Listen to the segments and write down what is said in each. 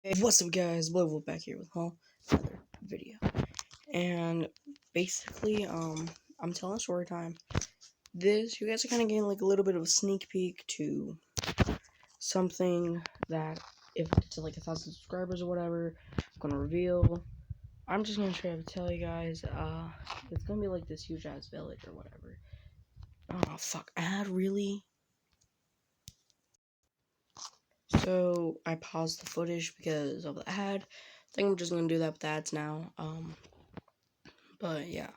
Hey, what's up, guys? Blowwood back here with another video. And basically, I'm telling a story time. You guys are kind of getting like a little bit of a sneak peek to something that, if I get to like 1,000 subscribers or whatever, I'm gonna reveal. I'm just gonna try to tell you guys, it's gonna be like this huge ass village or whatever. Oh fuck, ad really? So I paused the footage because of the ad. I think I'm just gonna do that with ads now. But yeah.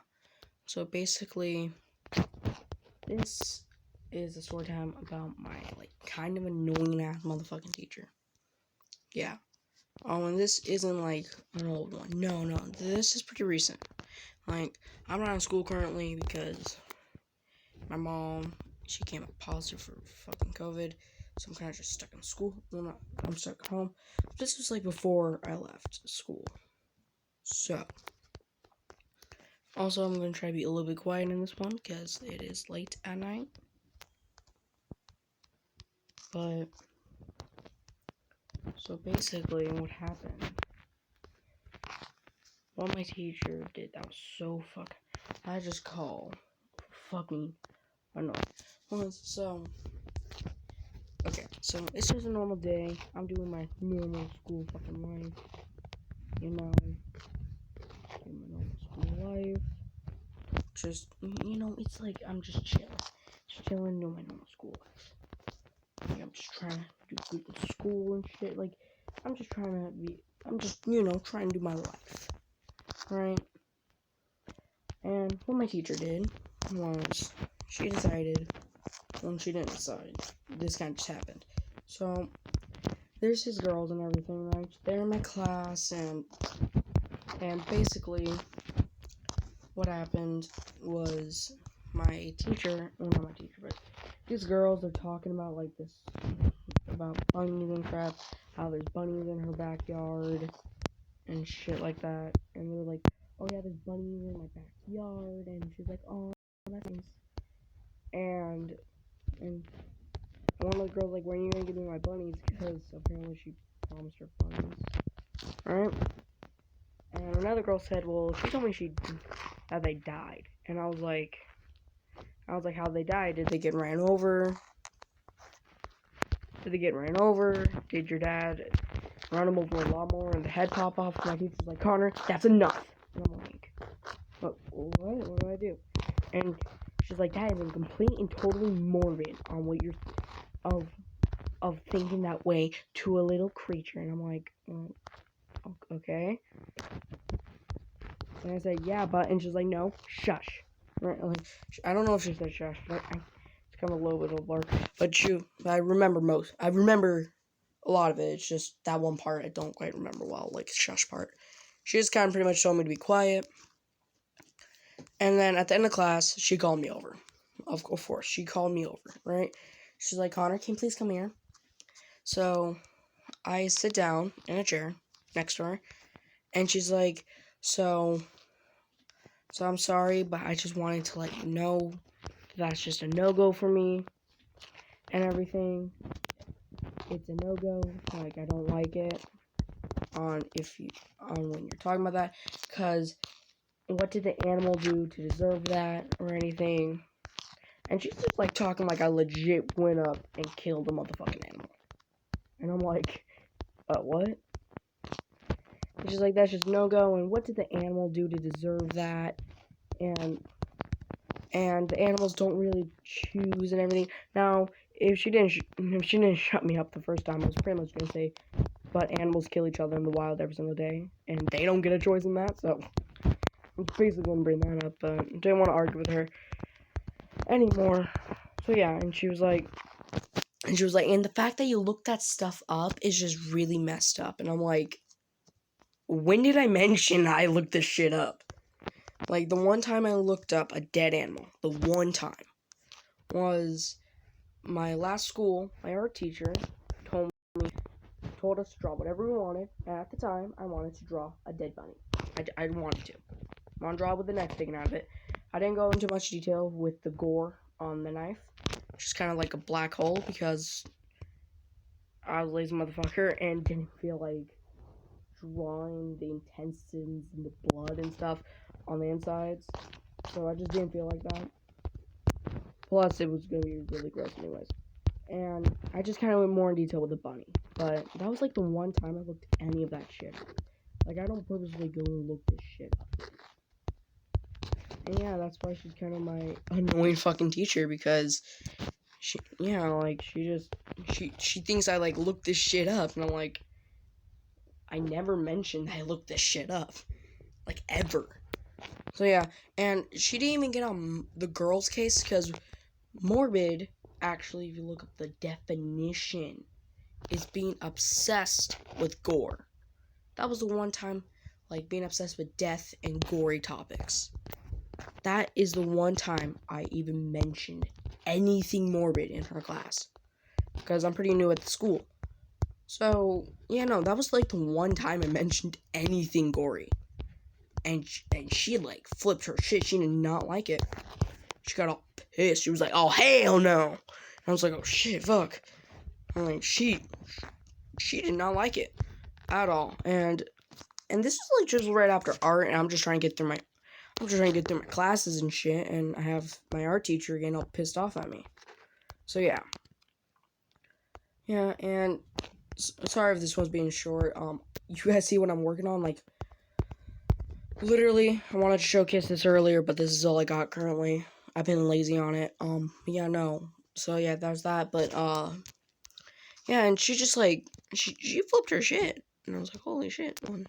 So basically, this is a story time about my like kind of annoying ass motherfucking teacher. Yeah. Oh, and this isn't like an old one. No, this is pretty recent. Like, I'm not in school currently because my mom, she came up positive for fucking COVID, so I'm kind of just stuck in school. Well, I'm stuck at home. This was like before I left school. So, also, I'm gonna try to be a little bit quiet in this one because it is late at night. But so basically, what happened? What my teacher did that was so fuck. I just call. Fuck me. I know. Well, so okay. So it's just a normal day. I'm doing my normal school fucking life. You know, doing my normal school life. Just it's like I'm just chilling, doing my normal school life. Like, I'm just trying to do good in school and shit. Like I'm just trying to do my life. Right? And what my teacher did was she decided, well, she didn't decide, this kind of just happened. So there's his girls and everything, right? They're in my class, and basically what happened was my teacher, well, not my teacher, but these girls are talking about like this, about bunnies and crap, how there's bunnies in her backyard and shit like that, and they're like, oh yeah, there's bunnies in my backyard, and she's like, oh, that's nice. And one of the girls like, when are you gonna give me my bunnies? Because apparently she promised her bunnies. Alright? And another girl said, well, she told me that they died. And I was like, how they died? Did they get ran over? Did your dad run them over a lawnmower and the head pop off? My teacher's like, Connor, that's enough. And I'm like, what do I do? And she's like, that is a complete and totally morbid on what you're of thinking that way to a little creature. And I'm like, okay. And I said, yeah, but, and she's like, no, shush. Right? Like, I don't know if she said shush, but it's kind of a little bit of a blur. But I remember a lot of it. It's just that one part I don't quite remember well, like the shush part. She just kind of pretty much told me to be quiet. And then at the end of class, she called me over. Of course, she called me over, right? She's like, Connor, can you please come here? So I sit down in a chair next to her, and she's like, so I'm sorry, but I just wanted to let you know that's just a no-go for me and everything. It's a no-go. Like, I don't like it on when you're talking about that, because what did the animal do to deserve that or anything? And she's just like talking like I legit went up and killed a motherfucking animal. And I'm like, what? And she's like, that's just no-go, and what did the animal do to deserve that? And the animals don't really choose and everything. Now, if she didn't shut me up the first time, I was pretty much gonna say, but animals kill each other in the wild every single day, and they don't get a choice in that. So I'm basically gonna bring that up, but didn't want to argue with her anymore. So yeah, and she was like, and the fact that you looked that stuff up is just really messed up. And I'm like, when did I mention I looked this shit up? Like, the one time I looked up a dead animal, the one time, was my last school. My art teacher told us to draw whatever we wanted, and at the time, I wanted to draw a dead bunny. I wanted to. I want to draw with the knife sticking out of it. I didn't go into much detail with the gore on the knife, just kind of like a black hole, because I was a lazy motherfucker and didn't feel like drawing the intestines and the blood and stuff on the insides. So I just didn't feel like that. Plus, it was gonna be really gross anyways. And I just kind of went more in detail with the bunny. But that was like the one time I looked any of that shit up. Like, I don't purposely go and look this shit up. And yeah, that's why she's kind of my annoying fucking teacher, because she thinks I like look this shit up, and I'm like, I never mentioned I looked this shit up, like, ever. So yeah, and she didn't even get on the girls' case, because morbid, actually, if you look up the definition, is being obsessed with gore. That was the one time, like, being obsessed with death and gory topics. That is the one time I even mentioned anything morbid in her class, because I'm pretty new at the school. So, yeah, no, that was like the one time I mentioned anything gory. And she like flipped her shit. She did not like it. She got all pissed. She was like, "Oh, hell no." And I was like, "Oh shit, fuck." I'm like, she did not like it at all. And this is like just right after art, and I'm just trying to get through my classes and shit, and I have my art teacher getting all pissed off at me. So yeah. Yeah, and sorry if this one's being short. You guys see what I'm working on? Like, literally, I wanted to showcase this earlier, but this is all I got currently. I've been lazy on it. Yeah, no. So yeah, there's that. But yeah, and she just like she flipped her shit, and I was like, holy shit. 1,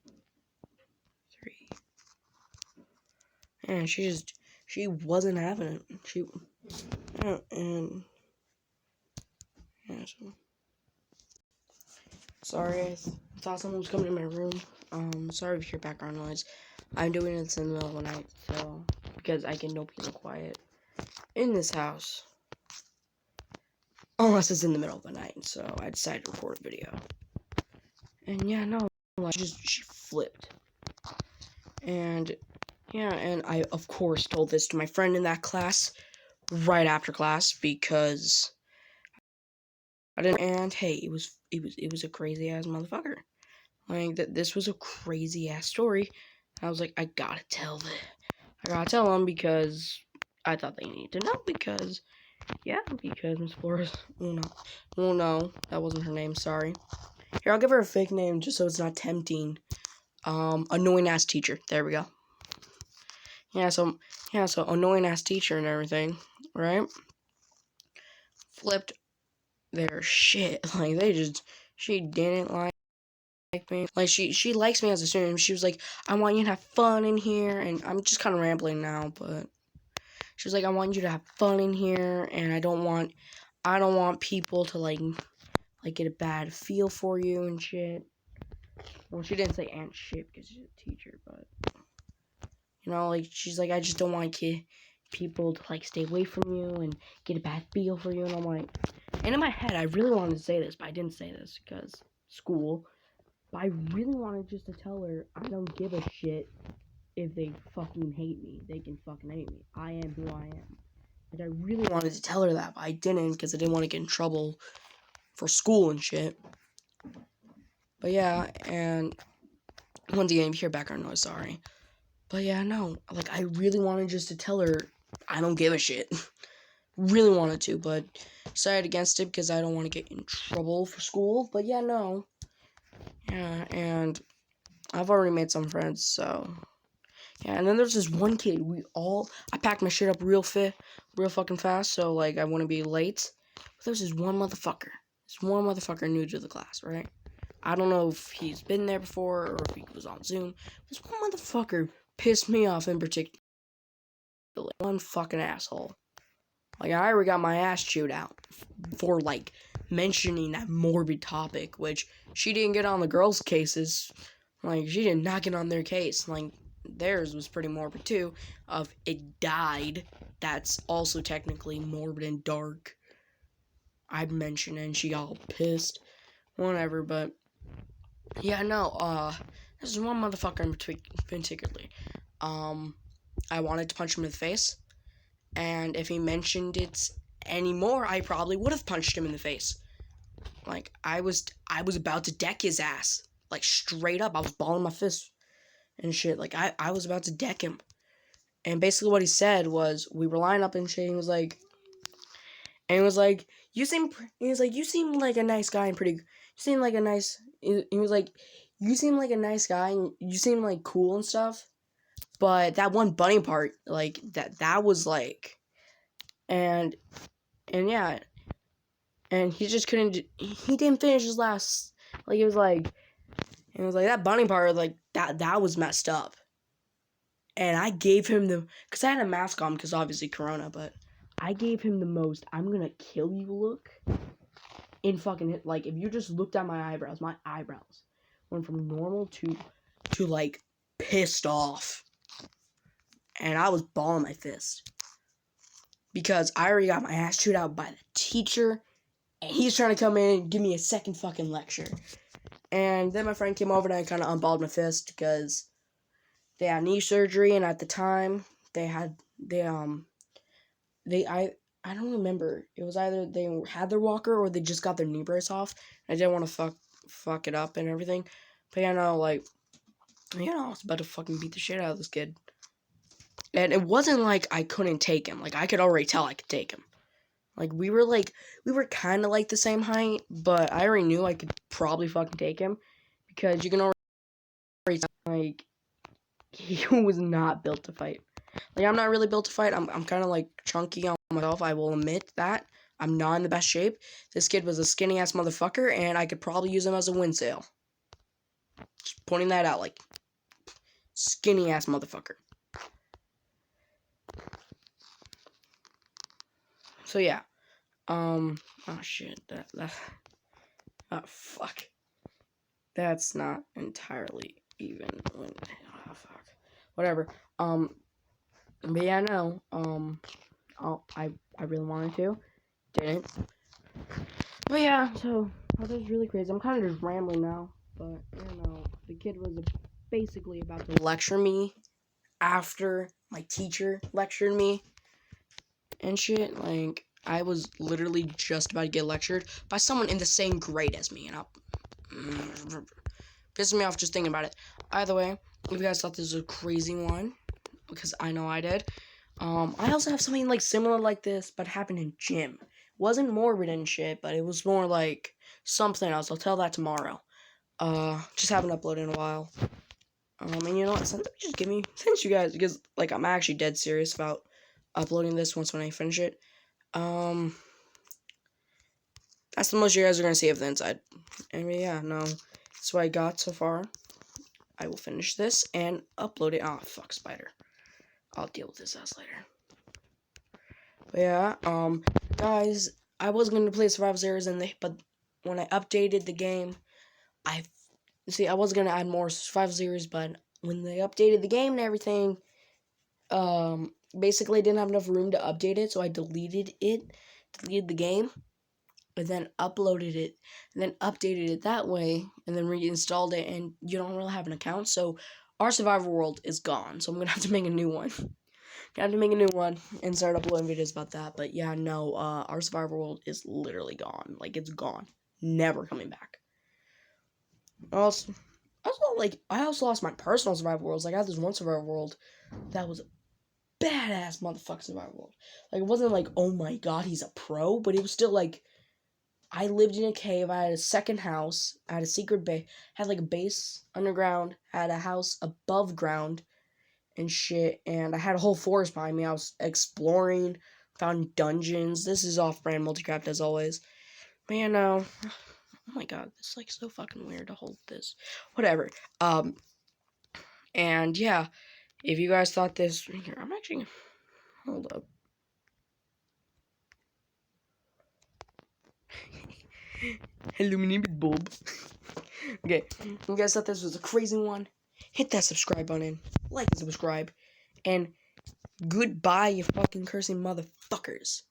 2, 3. And she wasn't having it. And yeah, so sorry, I thought someone was coming in my room. Sorry if you hear background noise. I'm doing this in the middle of the night, so because I can no peace and quiet in this house, unless it's in the middle of the night. So I decided to record a video. And yeah, no, she flipped. And yeah, and I of course told this to my friend in that class right after class, because I didn't. And hey, it was a crazy ass motherfucker. Like, this was a crazy ass story. I was like, I gotta tell them, because I thought they needed to know, because Miss Flores, no, that wasn't her name, sorry. Here, I'll give her a fake name just so it's not tempting. Annoying ass teacher, there we go. So annoying ass teacher and everything, right? Flipped their shit, like, she didn't like me. Like, she likes me as a student. She was like, I want you to have fun in here, and I'm just kind of rambling now, but she was like, I want you to have fun in here, and I don't want people to like get a bad feel for you and shit. Well, she didn't say and shit because she's a teacher, but like, she's like, I just don't want people to like stay away from you and get a bad feel for you. And I'm like, and in my head, I really wanted to say this, but I didn't say this because school. But I really wanted just to tell her, I don't give a shit if they fucking hate me. They can fucking hate me. I am who I am. Like, I really wanted to tell her that, but I didn't, because I didn't want to get in trouble for school and shit. But yeah, and once again, if you hear background noise, sorry. But yeah, no, like, I really wanted just to tell her, I don't give a shit. Really wanted to, but decided against it because I don't want to get in trouble for school. But yeah, no. Yeah, and I've already made some friends, so yeah. And then there's this one kid. I packed my shit up real fucking fast, so like I wouldn't be late. But there's this one motherfucker new to the class, right? I don't know if he's been there before or if he was on Zoom. This one motherfucker pissed me off in particular. One fucking asshole. Like, I already got my ass chewed out for like mentioning that morbid topic, which she didn't get on the girls' cases. Like, she did not get on their case. Like, theirs was pretty morbid too, of it died. That's also technically morbid and dark. I'd mention it and she got all pissed. Whatever, but yeah, no, this is one motherfucker in particular. I wanted to punch him in the face, and if he mentioned it anymore, I probably would have punched him in the face. Like, I was about to deck his ass. Like, straight up. I was balling my fist and shit. Like, I was about to deck him. And basically what he said was, we were lining up and shit. He was like, you seem like a nice guy and pretty, you seem like a nice, he was like, you seem like a nice guy and you seem like cool and stuff. But that one bunny part, like, that was like, and yeah. And he just couldn't, he didn't finish his last, like, it was like, that bunny part, like, that was messed up. And I gave him because I had a mask on, because obviously Corona, but I gave him the most, I'm gonna kill you look. In fucking, like, if you just looked at my eyebrows went from normal to like, pissed off. And I was balling my fist. Because I already got my ass chewed out by the teacher. And he's trying to come in and give me a second fucking lecture. And then my friend came over and I kind of unballed my fist because they had knee surgery, and at the time I don't remember. It was either they had their walker or they just got their knee brace off. I didn't want to fuck it up and everything. But I was about to fucking beat the shit out of this kid. And it wasn't like I couldn't take him. Like, I could already tell I could take him. Like, we were kind of like the same height, but I already knew I could probably fucking take him. Because you can already tell, like, he was not built to fight. Like, I'm not really built to fight. I'm kind of, like, chunky on myself. I will admit that. I'm not in the best shape. This kid was a skinny-ass motherfucker, and I could probably use him as a wind sail. Just pointing that out, like, skinny-ass motherfucker. So, yeah. Oh, shit. Oh, fuck. That's not entirely even when... Oh, fuck. Whatever. But yeah, no. I really wanted to. Didn't. But yeah, so... that was really crazy. I'm kind of just rambling now. But, the kid was basically about to lecture me after my teacher lectured me and shit. Like, I was literally just about to get lectured by someone in the same grade as me, and pissing me off just thinking about it. Either way, if you guys thought this was a crazy one, because I know I did, I also have something like similar like this, but happened in gym. Wasn't morbid and shit, but it was more like something else. I'll tell that tomorrow. Just haven't uploaded in a while. And you know what? Since you guys, because like I'm actually dead serious about uploading this once when I finish it. That's the most you guys are gonna see of the inside. And yeah, no, that's what I got so far. I will finish this and upload it. Oh, fuck, spider. I'll deal with this ass later. But yeah, guys, I was gonna play Survival Series, but when I updated the game, I was gonna add more Survival Series, but when they updated the game and everything, basically I didn't have enough room to update it, so I deleted the game, and then uploaded it, and then updated it that way, and then reinstalled it, and you don't really have an account, so our survival world is gone, so I'm gonna have to make a new one. And start uploading videos about that. But yeah, no, our survival world is literally gone. Like, it's gone. Never coming back. I also lost my personal survival worlds. Like, I had this one survival world that was a badass motherfucking survival world. Like, it wasn't like, oh my god, he's a pro, but it was still like, I lived in a cave, I had a second house, I had a secret base, had like a base underground, had a house above ground, and shit, and I had a whole forest behind me. I was exploring, found dungeons. This is off-brand Multicraft as always. Man, oh my god, this is like so fucking weird to hold this. Whatever. And yeah, if you guys thought this, here, I'm actually, hold up. Hello, my name is Bob. Okay, if you guys thought this was a crazy one, hit that subscribe button, like and subscribe, and goodbye, you fucking cursing motherfuckers.